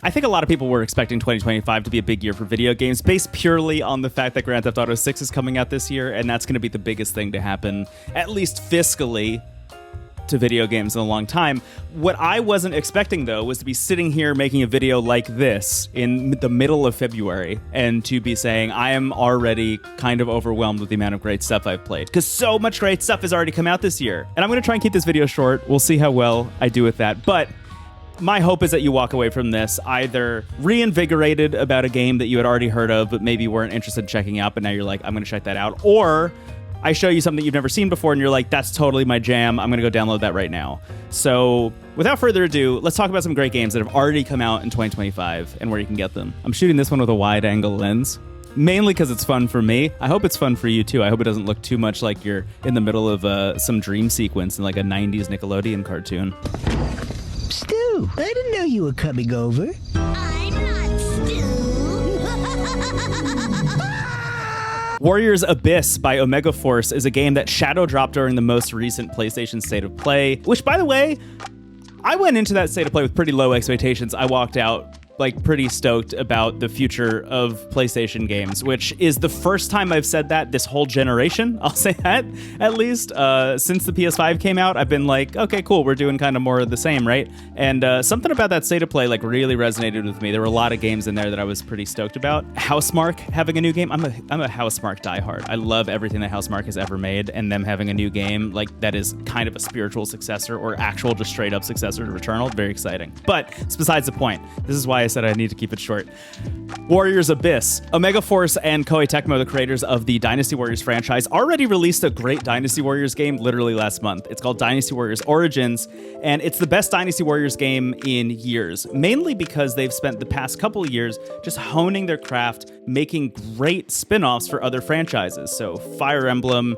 I think a lot of people were expecting 2025 to be a big year for video games, based purely on the fact that Grand Theft Auto 6 is coming out this year, and that's going to be the biggest thing to happen, at least fiscally, to video games in a long time. What I wasn't expecting, though, was to be sitting here making a video like this in the middle of February and to be saying I am already kind of overwhelmed with the amount of great stuff I've played, because so much great stuff has already come out this year. And I'm going to try and keep this video short. We'll see how well I do with that. But my hope is that you walk away from this either reinvigorated about a game that you had already heard of but maybe weren't interested in checking out, but now you're like, I'm going to check that out, or I show you something you've never seen before and you're like, that's totally my jam. I'm going to go download that right now. So without further ado, let's talk about some great games that have already come out in 2025 and where you can get them. I'm shooting this one with a wide angle lens, mainly because it's fun for me. I hope it's fun for you too. I hope it doesn't look too much like you're in the middle of some dream sequence in like a 90s Nickelodeon cartoon. Stu, I didn't know you were coming over. I'm not Stu. Warriors Abyss by Omega Force is a game that shadow dropped during the most recent PlayStation State of Play, which, by the way, I went into that State of Play with pretty low expectations. I walked out like pretty stoked about the future of PlayStation games, which is the first time I've said that this whole generation. I'll say that, at least. Since the PS5 came out, I've been like, okay, cool, we're doing kind of more of the same, right? And something about that State of Play like really resonated with me. There were a lot of games in there that I was pretty stoked about. Housemarque having a new game. I'm a Housemarque diehard. I love everything that Housemarque has ever made, and them having a new game like that is kind of a spiritual successor or actual just straight up successor to Returnal. Very exciting. But it's besides the point. This is why I said I need to keep it short. Warriors Abyss. Omega Force and Koei Tecmo, the creators of the Dynasty Warriors franchise, already released a great Dynasty Warriors game literally last month. It's called Dynasty Warriors Origins, and it's the best Dynasty Warriors game in years, mainly because they've spent the past couple of years just honing their craft, making great spin-offs for other franchises. So Fire Emblem,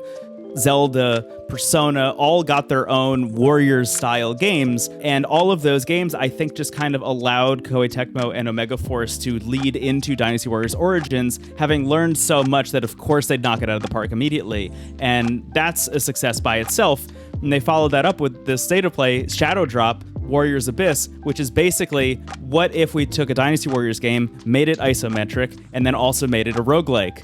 Zelda, Persona, all got their own Warriors-style games, and all of those games, I think, just kind of allowed Koei Tecmo and Omega Force to lead into Dynasty Warriors Origins, having learned so much that, of course, they'd knock it out of the park immediately, and that's a success by itself. And they followed that up with the State of Play Shadow Drop, Warriors Abyss, which is basically, what if we took a Dynasty Warriors game, made it isometric, and then also made it a roguelike?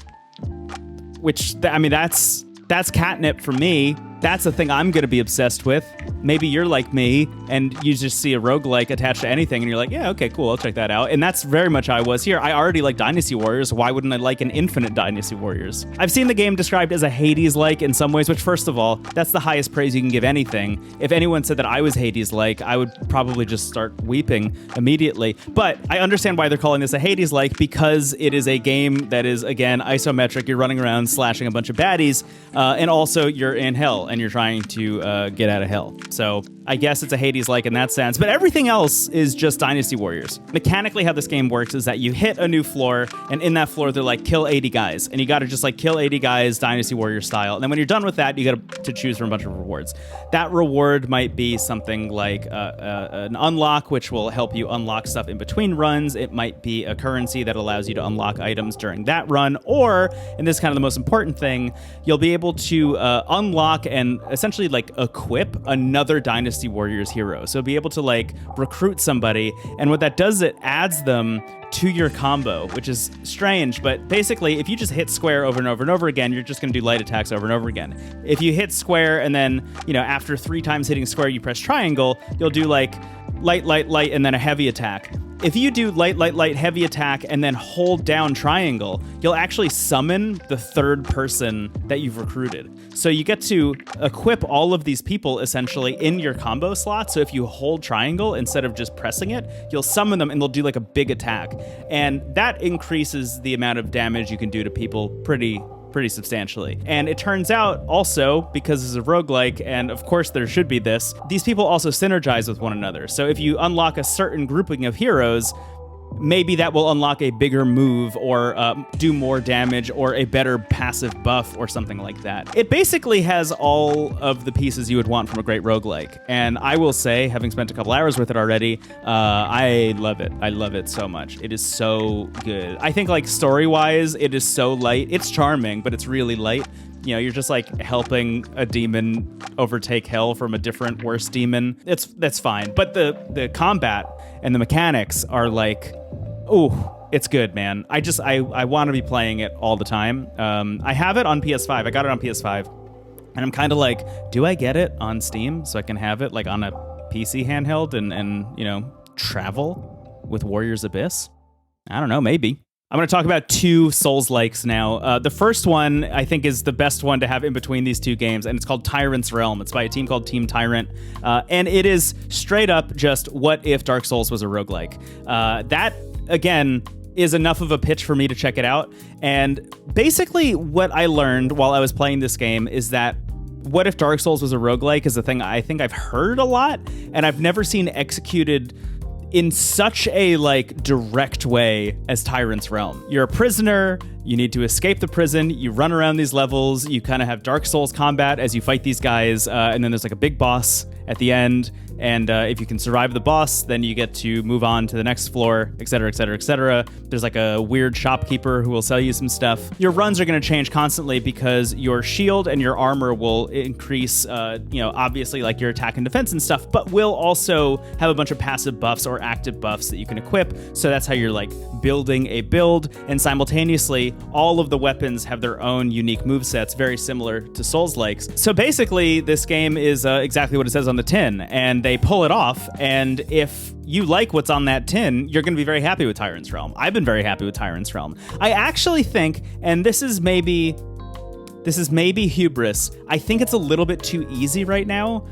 Which, I mean, that's catnip for me. That's the thing I'm going to be obsessed with. Maybe you're like me and you just see a roguelike attached to anything and you're like, yeah, okay, cool, I'll check that out. And that's very much how I was here. I already like Dynasty Warriors. Why wouldn't I like an infinite Dynasty Warriors? I've seen the game described as a Hades-like in some ways, which, first of all, that's the highest praise you can give anything. If anyone said that I was Hades-like, I would probably just start weeping immediately. But I understand why they're calling this a Hades-like, because it is a game that is, again, isometric. You're running around slashing a bunch of baddies, and also you're in hell and you're trying to get out of hell. So I guess it's a Hades-like in that sense, but everything else is just Dynasty Warriors. Mechanically, how this game works is that you hit a new floor, and in that floor, they're like, kill 80 guys. And you got to just like kill 80 guys Dynasty Warrior style. And then when you're done with that, you got to choose from a bunch of rewards. That reward might be something like an unlock, which will help you unlock stuff in between runs. It might be a currency that allows you to unlock items during that run. Or, and this is kind of the most important thing, you'll be able to unlock and essentially like equip another Dynasty Warriors hero. So be able to like recruit somebody, and what that does, it adds them to your combo, which is strange, but basically if you just hit square over and over and over again, you're just going to do light attacks over and over again. If you hit square and then, you know, after 3 times hitting square, you press triangle, you'll do like light, light, light, and then a heavy attack. If you do light, light, light, heavy attack, and then hold down triangle, you'll actually summon the third person that you've recruited. So you get to equip all of these people essentially in your combo slot. So if you hold triangle instead of just pressing it, you'll summon them and they'll do like a big attack. And that increases the amount of damage you can do to people pretty substantially. And it turns out also, because it's a roguelike, and of course there should be this, these people also synergize with one another. So if you unlock a certain grouping of heroes, maybe that will unlock a bigger move or do more damage or a better passive buff or something like that. It basically has all of the pieces you would want from a great roguelike. And I will say, having spent a couple hours with it already, I love it. I love it so much. It is so good. I think like story-wise, it is so light. It's charming, but it's really light. You know, you're just like helping a demon overtake hell from a different, worse demon. That's fine. But the combat and the mechanics are like, oh, it's good, man. I want to be playing it all the time. I have it on PS5. I got it on PS5. And I'm kind of like, do I get it on Steam so I can have it like on a PC handheld and you know, travel with Warriors Abyss? I don't know, maybe. I'm going to talk about two Souls-likes now. The first one, I think, is the best one to have in between these two games, and it's called Tyrant's Realm. It's by a team called Team Tyrant, and it is straight up just what if Dark Souls was a roguelike. That, again, is enough of a pitch for me to check it out. And basically what I learned while I was playing this game is that what if Dark Souls was a roguelike is a thing I think I've heard a lot, and I've never seen executed in such a like direct way as Tyrant's Realm. You're a prisoner, you need to escape the prison, you run around these levels, you kind of have Dark Souls combat as you fight these guys, and then there's like a big boss at the end, and if you can survive the boss, then you get to move on to the next floor, etc., etc., etc. There's like a weird shopkeeper who will sell you some stuff. Your runs are going to change constantly because your shield and your armor will increase, obviously like your attack and defense and stuff, but will also have a bunch of passive buffs or active buffs that you can equip. So that's how you're like building a build, and simultaneously, all of the weapons have their own unique movesets, very similar to Souls-likes. So basically, this game is exactly what it says on the tin, and they pull it off, and if you like what's on that tin, you're going to be very happy with Tyrant's Realm. I've been very happy with Tyrant's Realm. I actually think, and this is maybe hubris, I think it's a little bit too easy right now,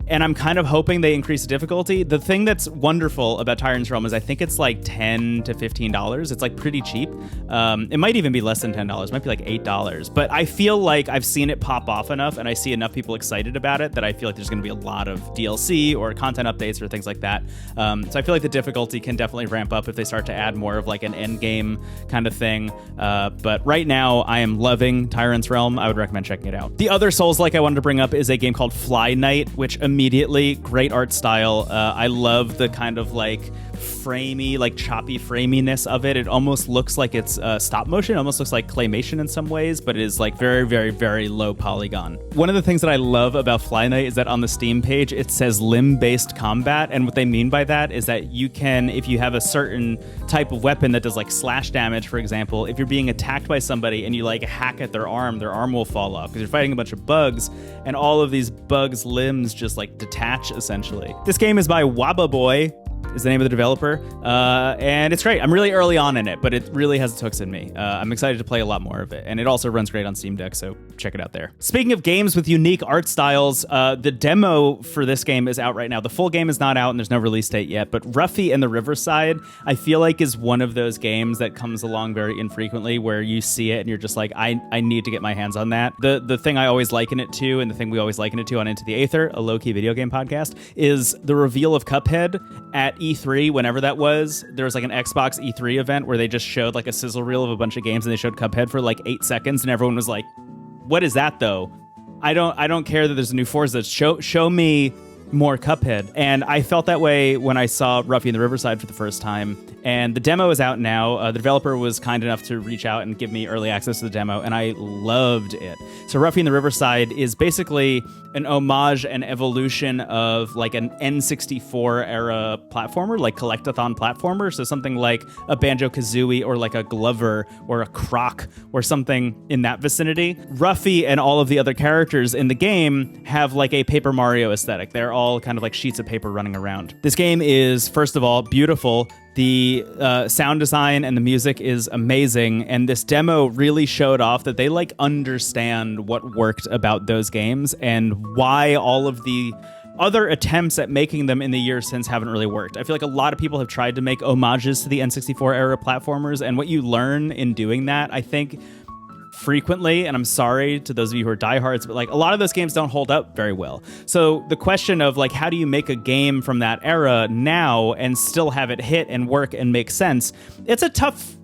and I'm kind of hoping they increase the difficulty. The thing that's wonderful about Tyrant's Realm is I think it's like $10 to $15. It's like pretty cheap. It might even be less than $10. It might be like $8. But I feel like I've seen it pop off enough, and I see enough people excited about it that I feel like there's going to be a lot of DLC or content updates or things like that. So I feel like the difficulty can definitely ramp up if they start to add more of like an end game kind of thing. But right now, I am loving Tyrant's Realm. I would recommend checking it out. The other Souls-like I wanted to bring up is a game called FlyKnight, which immediately, great art style. I love the kind of like framey, like choppy framiness of it. It almost looks like it's stop motion. It almost looks like claymation in some ways, but it is like very, very, very low polygon. One of the things that I love about FlyKnight is that on the Steam page, it says limb-based combat. And what they mean by that is that you can, if you have a certain type of weapon that does like slash damage, for example, if you're being attacked by somebody and you like hack at their arm will fall off because you're fighting a bunch of bugs, and all of these bugs' limbs just like detach essentially. This game is by Wababoy, is the name of the developer, and it's great. I'm really early on in it, but it really has its hooks in me. I'm excited to play a lot more of it, and it also runs great on Steam Deck, so check it out there. Speaking of games with unique art styles, the demo for this game is out right now. The full game is not out, and there's no release date yet, but Ruffy and the Riverside, I feel like is one of those games that comes along very infrequently where you see it and you're just like, I need to get my hands on that. The thing I always liken it to, and the thing we always liken it to on Into the Aether, a low-key video game podcast, is the reveal of Cuphead at E3, whenever that was. There was like an Xbox E3 event where they just showed like a sizzle reel of a bunch of games, and they showed Cuphead for like 8 seconds, and everyone was like, what is that though? I don't care that there's a new Forza. Show me more Cuphead. And I felt that way when I saw Ruffy in the Riverside for the first time. And the demo is out now. The developer was kind enough to reach out and give me early access to the demo, and I loved it. So Ruffy in the Riverside is basically an homage and evolution of like an N64 era platformer, like collectathon platformer. So something like a Banjo-Kazooie or like a Glover or a Croc or something in that vicinity. Ruffy and all of the other characters in the game have like a Paper Mario aesthetic. They're all kind of like sheets of paper running around. This game is, first of all, beautiful. The sound design and the music is amazing, and this demo really showed off that they like understand what worked about those games and why all of the other attempts at making them in the years since haven't really worked. I feel like a lot of people have tried to make homages to the N64 era platformers, and what you learn in doing that, I think, frequently, and I'm sorry to those of you who are diehards, but like a lot of those games don't hold up very well. So the question of like, how do you make a game from that era now and still have it hit and work and make sense? It's a tough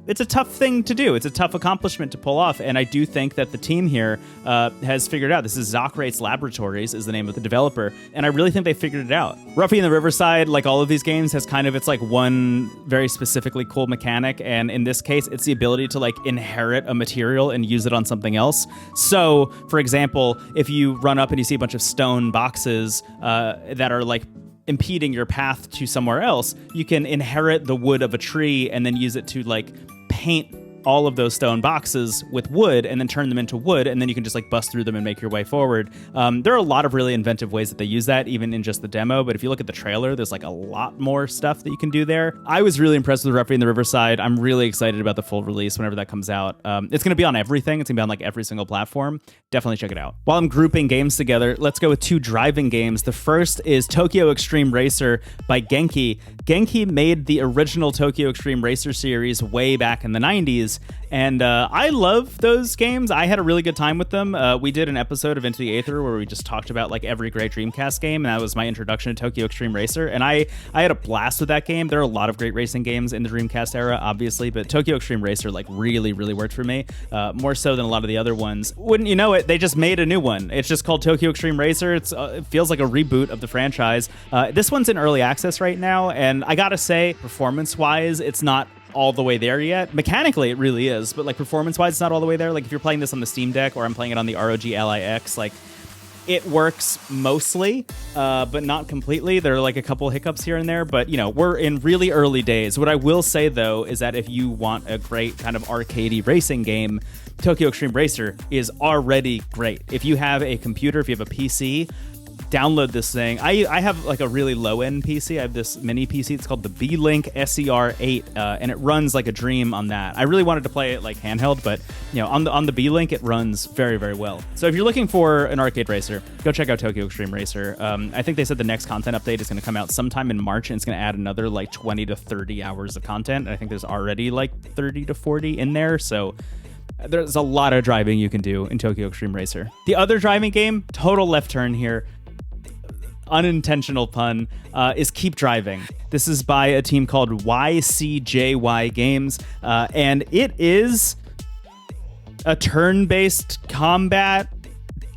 thing to do. It's a tough accomplishment to pull off. And I do think that the team here has figured it out. This is Zocrates Laboratories is the name of the developer. And I really think they figured it out. Ruffy in the Riverside, like all of these games, has kind of its like one very specifically cool mechanic. And in this case, it's the ability to like inherit a material and use it on something else. So, for example, if you run up and you see a bunch of stone boxes that are like impeding your path to somewhere else, you can inherit the wood of a tree and then use it to like paint all of those stone boxes with wood and then turn them into wood, and then you can just like bust through them and make your way forward. There are a lot of really inventive ways that they use that, even in just the demo, but if you look at the trailer, there's like a lot more stuff that you can do there. I was really impressed with Ruffy and the Riverside. I'm really excited about the full release whenever that comes out. It's going to be on everything. It's going to be on like every single platform. Definitely check it out. While I'm grouping games together, let's go with 2 driving games. The first is Tokyo Xtreme Racer by Genki. Genki made the original Tokyo Xtreme Racer series way back in the 90s, and I love those games. I had a really good time with them. We did an episode of Into the Aether where we just talked about like every great Dreamcast game, and that was my introduction to Tokyo Xtreme Racer, and I had a blast with that game. There are a lot of great racing games in the Dreamcast era, obviously, but Tokyo Xtreme Racer like really worked for me, more so than a lot of the other ones. Wouldn't you know it, they just made a new one. It's just called Tokyo Xtreme Racer. It feels like a reboot of the franchise. This one's in early access right now, and I gotta say, performance-wise, it's not all the way there yet. Mechanically, it really is, but like performance-wise, it's not all the way there. Like if you're playing this on the Steam Deck or I'm playing it on the ROG Ally X, like it works mostly, but not completely. There are like a couple hiccups here and there, but you know, we're in really early days. What I will say though is that if you want a great kind of arcadey racing game, Tokyo Xtreme Racer is already great. If you have a computer, if you have a PC, download this thing. I have like a really low-end PC. I have this mini PC. It's called the B-Link SER8, and it runs like a dream on that. I really wanted to play it like handheld, but you know, on the B-Link, it runs very well. So if you're looking for an arcade racer, go check out Tokyo Xtreme Racer. I think they said the next content update is going to come out sometime in March, and it's going to add another like 20 to 30 hours of content. And I think there's already like 30 to 40 in there, so there's a lot of driving you can do in Tokyo Xtreme Racer. The other driving game, total left turn here, unintentional pun, is Keep Driving. This is by a team called YCJY Games, and it is a turn-based combat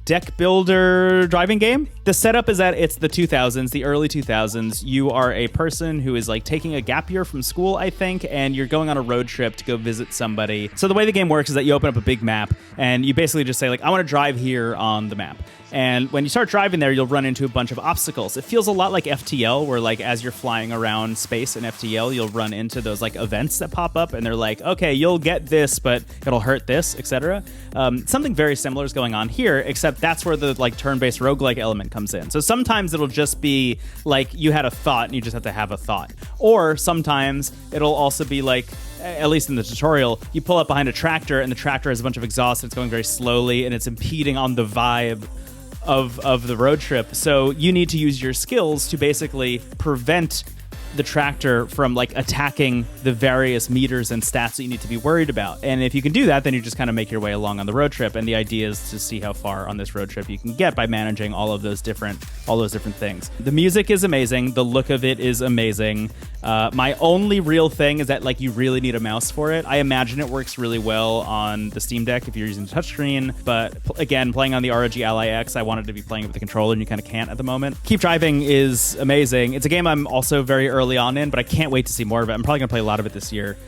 deck builder driving game. The setup is that it's the 2000s, the early 2000s. You are a person who is like taking a gap year from school, I think, and you're going on a road trip to go visit somebody. So the way the game works is that you open up a big map and you basically just say like, I want to drive here on the map. And when you start driving there, you'll run into a bunch of obstacles. It feels a lot like FTL, where like as you're flying around space in FTL, you'll run into those like events that pop up, and they're like, okay, you'll get this, but it'll hurt this, etc. Something very similar is going on here, except that's where the like turn-based roguelike element comes in. So sometimes it'll just be like you had a thought and you just have to have a thought. Or sometimes it'll also be like, at least in the tutorial, you pull up behind a tractor and the tractor has a bunch of exhaust, and it's going very slowly and it's impeding on the vibe of the road trip. So you need to use your skills to basically prevent the tractor from like attacking the various meters and stats that you need to be worried about. And if you can do that, then you just kind of make your way along on the road trip. And the idea is to see how far on this road trip you can get by managing all those different things. The music is amazing. The look of it is amazing. My only real thing is that like you really need a mouse for it. I imagine it works really well on the Steam Deck if you're using the touchscreen, but again, playing on the ROG Ally X, I wanted to be playing it with the controller, and you kind of can't at the moment. Keep Driving is amazing. It's a game I'm also very early on in, but I can't wait to see more of it. I'm probably gonna play a lot of it this year,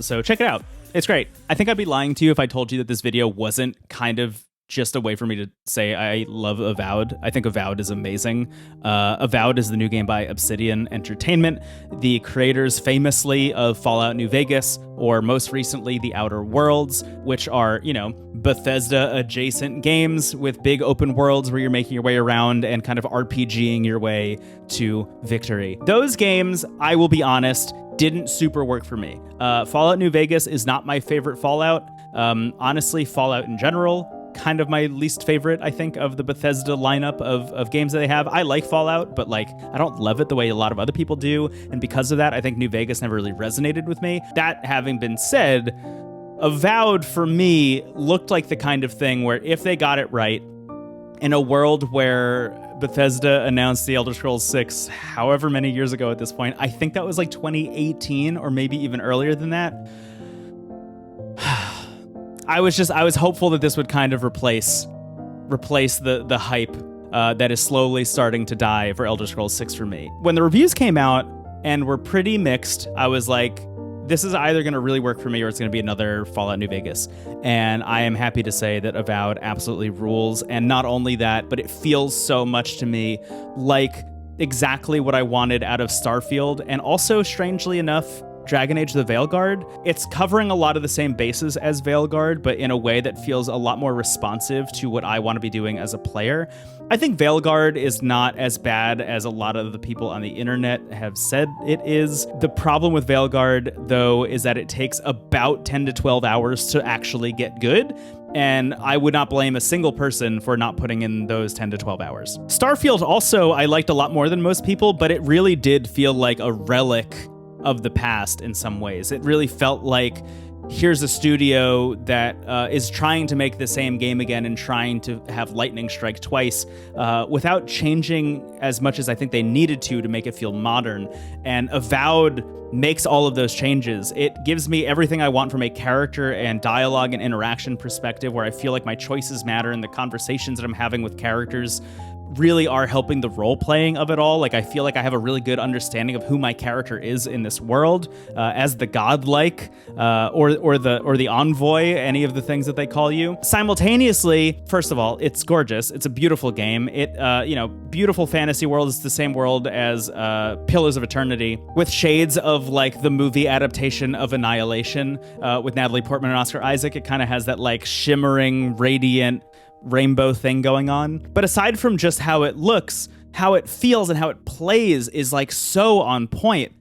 so check it out. It's great. I think I'd be lying to you if I told you that this video wasn't kind of just a way for me to say I love Avowed. I think Avowed is amazing. Avowed is the new game by Obsidian Entertainment, the creators famously of Fallout New Vegas, or most recently The Outer Worlds, which are, you know, Bethesda adjacent games with big open worlds where you're making your way around and kind of RPGing your way to victory. Those games, I will be honest, didn't super work for me. Fallout New Vegas is not my favorite Fallout. Honestly, Fallout in general, kind of my least favorite, I think, of the Bethesda lineup of games that they have. I like Fallout, but like I don't love it the way a lot of other people do, and because of that, I think New Vegas never really resonated with me. That having been said, Avowed for me looked like the kind of thing where if they got it right, in a world where Bethesda announced The Elder Scrolls VI however many years ago at this point, I think that was like 2018 or maybe even earlier than that, I was hopeful that this would kind of replace the hype that is slowly starting to die for Elder Scrolls VI for me. When the reviews came out and were pretty mixed, I was like, this is either going to really work for me or it's going to be another Fallout New Vegas. And I am happy to say that Avowed absolutely rules. And not only that, but it feels so much to me like exactly what I wanted out of Starfield, and also, strangely enough, Dragon Age the Veilguard. It's covering a lot of the same bases as Veilguard, but in a way that feels a lot more responsive to what I want to be doing as a player. I think Veilguard is not as bad as a lot of the people on the internet have said it is. The problem with Veilguard, though, is that it takes about 10 to 12 hours to actually get good. And I would not blame a single person for not putting in those 10 to 12 hours. Starfield also I liked a lot more than most people, but it really did feel like a relic of the past in some ways. It really felt like here's a studio that is trying to make the same game again and trying to have lightning strike twice without changing as much as I think they needed to make it feel modern. And Avowed makes all of those changes. It gives me everything I want from a character and dialogue and interaction perspective, where I feel like my choices matter and the conversations that I'm having with characters really are helping the role playing of it all. Like, I feel like I have a really good understanding of who my character is in this world, as the godlike, or the envoy, any of the things that they call you. Simultaneously, first of all, it's gorgeous. It's a beautiful game. It, beautiful fantasy world. It's the same world as Pillars of Eternity, with shades of like the movie adaptation of Annihilation, with Natalie Portman and Oscar Isaac. It kind of has that like shimmering, radiant rainbow thing going on. But aside from just how it looks, how it feels and how it plays is like so on point.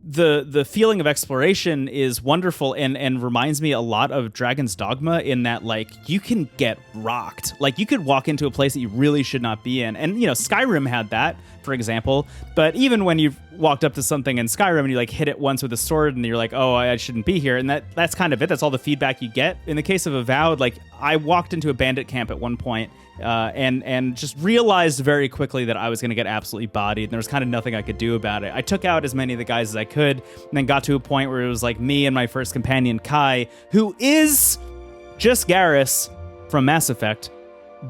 The feeling of exploration is wonderful and reminds me a lot of Dragon's Dogma, in that like you can get rocked. Like you could walk into a place that you really should not be in. And Skyrim had that, for example. But even when you've walked up to something in Skyrim and you like hit it once with a sword and you're like, oh, I shouldn't be here. And that's kind of it. That's all the feedback you get. In the case of Avowed, like I walked into a bandit camp at one point and just realized very quickly that I was going to get absolutely bodied, and there was kind of nothing I could do about it. I took out as many of the guys as I could, and then got to a point where it was like me and my first companion, Kai, who is just Garrus from Mass Effect.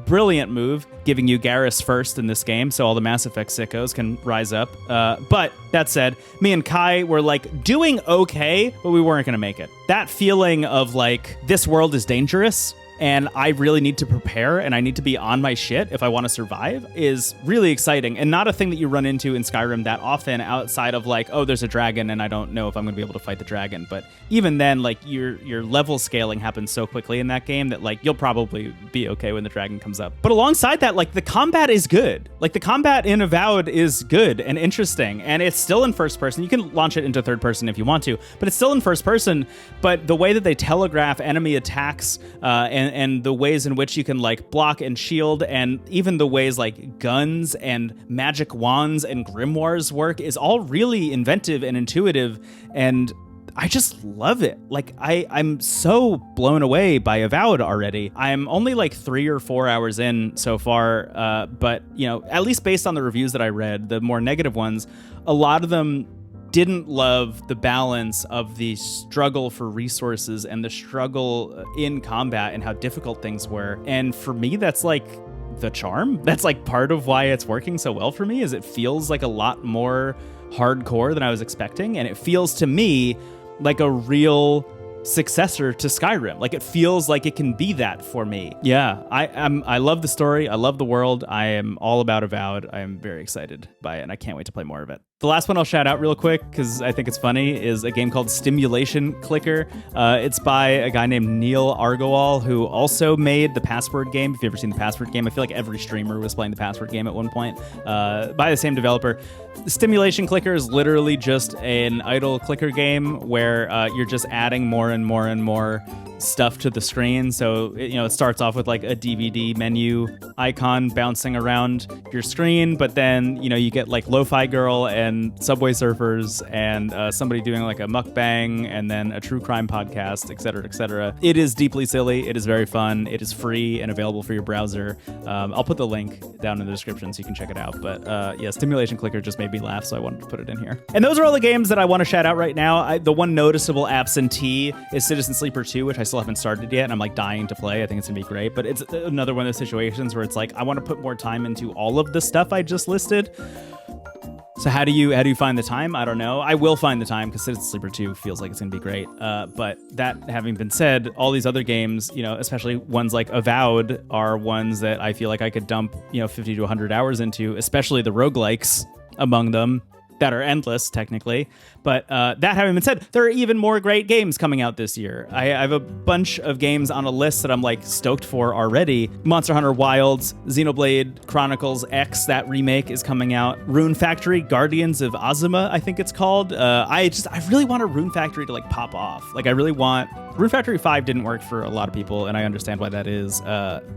Brilliant move, giving you Garrus first in this game, so all the Mass Effect sickos can rise up. But that said, me and Kai were like doing okay, but we weren't going to make it. That feeling of like, this world is dangerous, and I really need to prepare, and I need to be on my shit if I want to survive, is really exciting, and not a thing that you run into in Skyrim that often, outside of like, oh, there's a dragon and I don't know if I'm going to be able to fight the dragon. But even then, like your level scaling happens so quickly in that game that like you'll probably be okay when the dragon comes up. But alongside that, like the combat is good. Like the combat in Avowed is good and interesting, and it's still in first person. You can launch it into third person if you want to, but it's still in first person. But the way that they telegraph enemy attacks and the ways in which you can like block and shield, and even the ways like guns and magic wands and grimoires work, is all really inventive and intuitive, and I just love it. Like I'm so blown away by Avowed already. I'm only like 3 or 4 hours in so far, but at least based on the reviews that I read, the more negative ones, a lot of them didn't love the balance of the struggle for resources and the struggle in combat and how difficult things were. And for me, that's like the charm. That's like part of why it's working so well for me, is it feels like a lot more hardcore than I was expecting. And it feels to me like a real successor to Skyrim. Like it feels like it can be that for me. Yeah, I love the story. I love the world. I am all about Avowed. I am very excited by it, and I can't wait to play more of it. The last one I'll shout out real quick, because I think it's funny, is a game called Stimulation Clicker. It's by a guy named Neil Argowal, who also made the Password game. If you've ever seen the Password game, I feel like every streamer was playing the Password game at one point, by the same developer. Stimulation Clicker is literally just an idle clicker game where you're just adding more and more and more stuff to the screen. So it starts off with like a DVD menu icon bouncing around your screen, but then you get like Lo-Fi Girl and Subway Surfers and somebody doing like a mukbang, and then a true crime podcast, etc., etc. It is deeply silly. It is very fun. It is free and available for your browser. I'll put the link down in the description so you can check it out. But yeah, Stimulation Clicker just made me laugh, so I wanted to put it in here. And those are all the games that I want to shout out right now. The one noticeable absentee is Citizen Sleeper 2, which I still haven't started yet, and I'm like dying to play. I think it's gonna be great, but it's another one of those situations where it's like I want to put more time into all of the stuff I just listed. So how do you find the time? I don't know. I will find the time because Citizen Sleeper 2 feels like it's going to be great. But that having been said, all these other games, especially ones like Avowed, are ones that I feel like I could dump, 50 to 100 hours into, especially the roguelikes. among them that are endless, technically. But that having been said, there are even more great games coming out this year. I have a bunch of games on a list that I'm like stoked for already. Monster Hunter Wilds, Xenoblade Chronicles X, that remake is coming out. Rune Factory, Guardians of Azuma, I think it's called. I really want a Rune Factory to like pop off. Like I really want... Rune Factory 5 didn't work for a lot of people, and I understand why that is.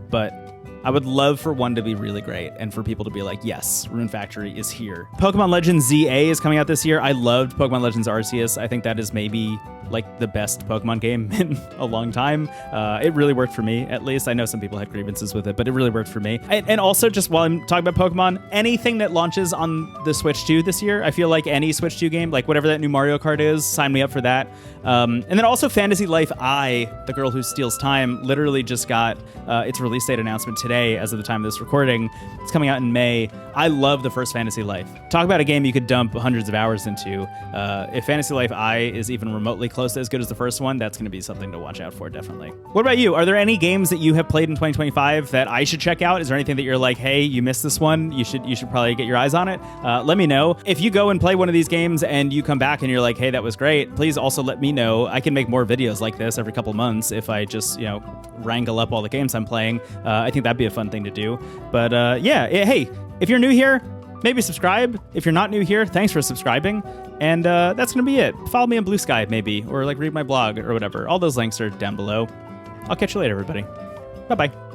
But I would love for one to be really great and for people to be like, yes, Rune Factory is here. Pokemon Legends ZA is coming out this year. I loved Pokemon Legends Arceus. I think that is maybe like the best Pokemon game in a long time. It really worked for me, at least. I know some people had grievances with it, but it really worked for me. And also, just while I'm talking about Pokemon, anything that launches on the Switch 2 this year, I feel like any Switch 2 game, like whatever that new Mario Kart is, sign me up for that. And then also Fantasy Life I, The Girl Who Steals Time, literally just got its release date announcement today as of the time of this recording. It's coming out in May. I love the first Fantasy Life. Talk about a game you could dump hundreds of hours into. If Fantasy Life I is even remotely close to as good as the first one, that's going to be something to watch out for, definitely. What about you? Are there any games that you have played in 2025 that I should check out? Is there anything that you're like, hey, you missed this one, you should probably get your eyes on it? Let me know. If you go and play one of these games and you come back and you're like, hey, that was great, please also let me know. I can make more videos like this every couple months if I just, wrangle up all the games I'm playing. I think that'd be a fun thing to do. But hey, if you're new here, maybe subscribe. If you're not new here, thanks for subscribing. And that's going to be it. Follow me on Blue Sky, maybe, or like read my blog or whatever. All those links are down below. I'll catch you later, everybody. Bye-bye.